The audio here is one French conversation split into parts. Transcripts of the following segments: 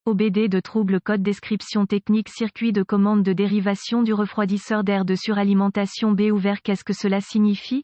OBD de trouble code description technique circuit de commande de dérivation du refroidisseur d'air de suralimentation B ouvert. Qu'est-ce que cela signifie?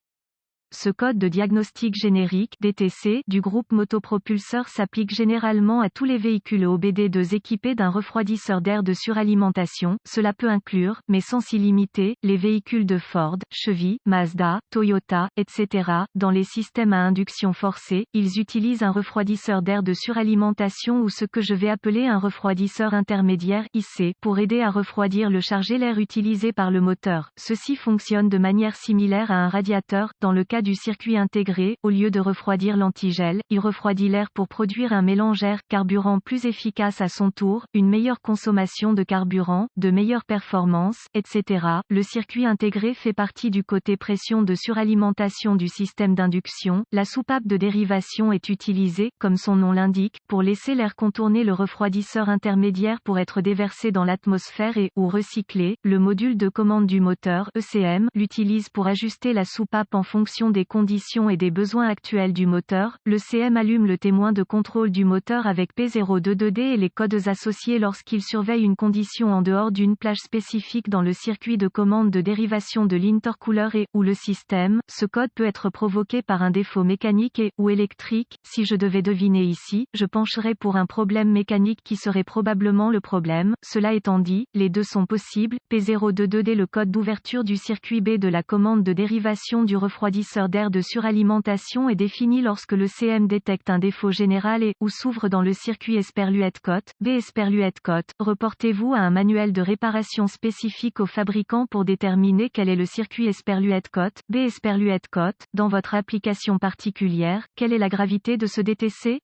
Ce code de diagnostic générique (DTC) du groupe motopropulseur s'applique généralement à tous les véhicules OBD2 équipés d'un refroidisseur d'air de suralimentation. Cela peut inclure, mais sans s'y limiter, les véhicules de Ford, Chevy, Mazda, Toyota, etc. Dans les systèmes à induction forcée, ils utilisent un refroidisseur d'air de suralimentation ou ce que je vais appeler un refroidisseur intermédiaire (IC) pour aider à refroidir le chargé l'air utilisé par le moteur. Ceci fonctionne de manière similaire à un radiateur. Dans le cas du circuit intégré, au lieu de refroidir l'antigel, il refroidit l'air pour produire un mélange air-carburant plus efficace à son tour, une meilleure consommation de carburant, de meilleures performances, etc. Le circuit intégré fait partie du côté pression de suralimentation du système d'induction. La soupape de dérivation est utilisée, comme son nom l'indique, pour laisser l'air contourner le refroidisseur intermédiaire pour être déversé dans l'atmosphère et, ou recyclé. Le module de commande du moteur, ECM, l'utilise pour ajuster la soupape en fonction des conditions et des besoins actuels du moteur. Le CM allume le témoin de contrôle du moteur avec P022D et les codes associés lorsqu'il surveille une condition en dehors d'une plage spécifique dans le circuit de commande de dérivation de l'intercooler et, ou le système. Ce code peut être provoqué par un défaut mécanique et, ou électrique. Si je devais deviner ici, je pencherais pour un problème mécanique qui serait probablement le problème. Cela étant dit, les deux sont possibles. P022D, le code d'ouverture du circuit B de la commande de dérivation du refroidisseur d'air de suralimentation, est défini lorsque le CM détecte un défaut général et, ou s'ouvre dans le circuit Esperluette-Cotte. B Esperluette-Cotte. Reportez-vous à un manuel de réparation spécifique au fabricant pour déterminer quel est le circuit Esperluette-Cotte. B Esperluette-Cotte. Dans votre application particulière, quelle est la gravité de ce DTC?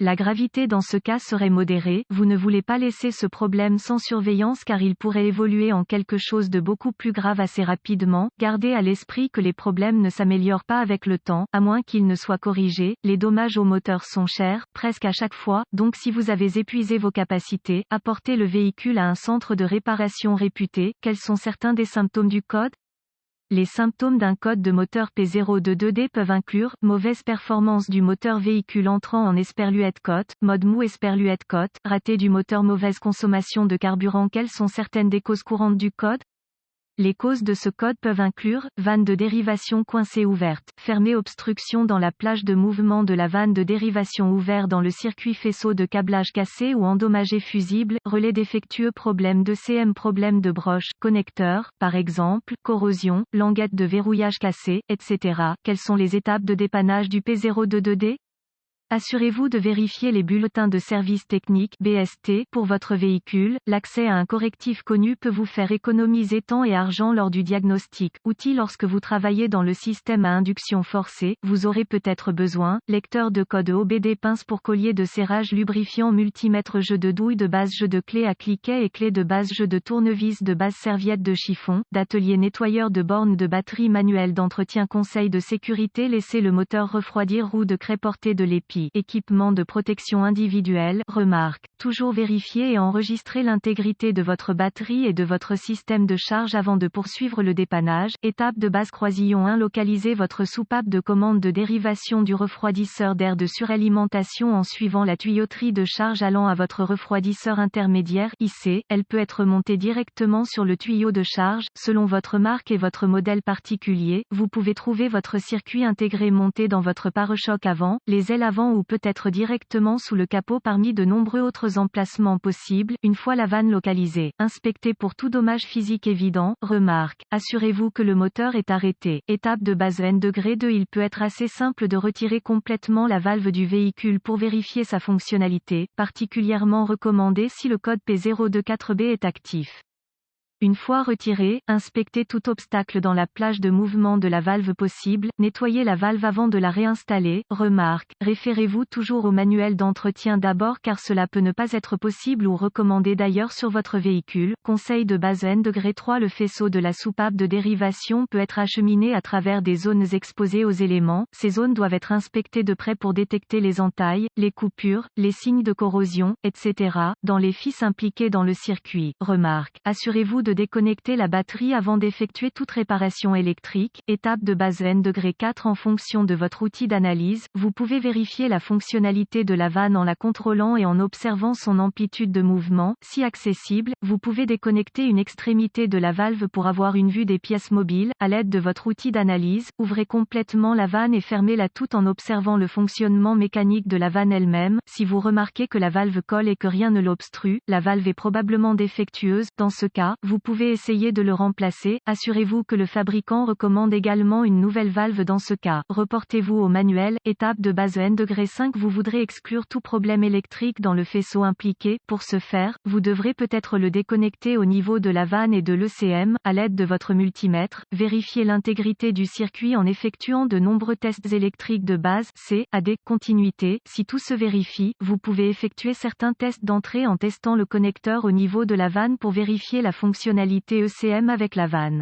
La gravité dans ce cas serait modérée. Vous ne voulez pas laisser ce problème sans surveillance car il pourrait évoluer en quelque chose de beaucoup plus grave assez rapidement. Gardez à l'esprit que les problèmes ne s'améliorent pas avec le temps, à moins qu'ils ne soient corrigés. Les dommages au moteur sont chers, presque à chaque fois, donc si vous avez épuisé vos capacités, apportez le véhicule à un centre de réparation réputé. Quels sont certains des symptômes du code? Les symptômes d'un code de moteur P022D peuvent inclure mauvaise performance du moteur véhicule entrant en Esperluette-Cotte, mode mou Esperluette-Cotte, raté du moteur, mauvaise consommation de carburant. Quelles sont certaines des causes courantes du code? Les causes de ce code peuvent inclure vanne de dérivation coincée ouverte, fermée, obstruction dans la plage de mouvement de la vanne de dérivation, ouvert dans le circuit, faisceau de câblage cassé ou endommagé, fusible, relais défectueux, problème de CM, problème de broche, connecteur, par exemple, corrosion, languette de verrouillage cassée, etc. Quelles sont les étapes de dépannage du P022D? Assurez-vous de vérifier les bulletins de service technique (BST) pour votre véhicule. L'accès à un correctif connu peut vous faire économiser temps et argent lors du diagnostic. Outils: lorsque vous travaillez dans le système à induction forcée, vous aurez peut-être besoin lecteur de code OBD, pince pour collier de serrage, lubrifiant, multimètre, jeu de douille de base, jeu de clé à cliquet et clé de base, jeu de tournevis de base, serviette de chiffon, d'atelier, nettoyeur de borne de batterie, manuel d'entretien, conseil de sécurité, laisser le moteur refroidir, roue de craie, portée de l'épi, équipement de protection individuelle. Remarque: toujours vérifier et enregistrer l'intégrité de votre batterie et de votre système de charge avant de poursuivre le dépannage. Étape de base: croisillon 1, localisez votre soupape de commande de dérivation du refroidisseur d'air de suralimentation en suivant la tuyauterie de charge allant à votre refroidisseur intermédiaire (IC). Elle peut être montée directement sur le tuyau de charge, selon votre marque et votre modèle particulier. Vous pouvez trouver votre circuit intégré monté dans votre pare-choc avant, les ailes avant ou peut-être directement sous le capot parmi de nombreux autres emplacements possibles. Une fois la vanne localisée, inspectez pour tout dommage physique évident. Remarque: assurez-vous que le moteur est arrêté. Étape de base N°2, il peut être assez simple de retirer complètement la valve du véhicule pour vérifier sa fonctionnalité, particulièrement recommandé si le code P024B est actif. Une fois retiré, inspectez tout obstacle dans la plage de mouvement de la valve possible, nettoyez la valve avant de la réinstaller. Remarque: référez-vous toujours au manuel d'entretien d'abord car cela peut ne pas être possible ou recommandé d'ailleurs sur votre véhicule. Conseil de base N°3, le faisceau de la soupape de dérivation peut être acheminé à travers des zones exposées aux éléments. Ces zones doivent être inspectées de près pour détecter les entailles, les coupures, les signes de corrosion, etc. dans les fils impliqués dans le circuit. Remarque: assurez-vous de de déconnecter la batterie avant d'effectuer toute réparation électrique. Étape de base N-4 en fonction de votre outil d'analyse, vous pouvez vérifier la fonctionnalité de la vanne en la contrôlant et en observant son amplitude de mouvement. Si accessible, vous pouvez déconnecter une extrémité de la valve pour avoir une vue des pièces mobiles. À l'aide de votre outil d'analyse, ouvrez complètement la vanne et fermez-la tout en observant le fonctionnement mécanique de la vanne elle-même. Si vous remarquez que la valve colle et que rien ne l'obstrue, la valve est probablement défectueuse. Dans ce cas, vous pouvez essayer de le remplacer. Assurez-vous que le fabricant recommande également une nouvelle valve dans ce cas. Reportez-vous au manuel. Étape de base N-5. Vous voudrez exclure tout problème électrique dans le faisceau impliqué. Pour ce faire, vous devrez peut-être le déconnecter au niveau de la vanne et de l'ECM, à l'aide de votre multimètre. Vérifiez l'intégrité du circuit en effectuant de nombreux tests électriques de base, C-AD, continuité. Si tout se vérifie, vous pouvez effectuer certains tests d'entrée en testant le connecteur au niveau de la vanne pour vérifier la fonctionnalité ECM avec la vanne.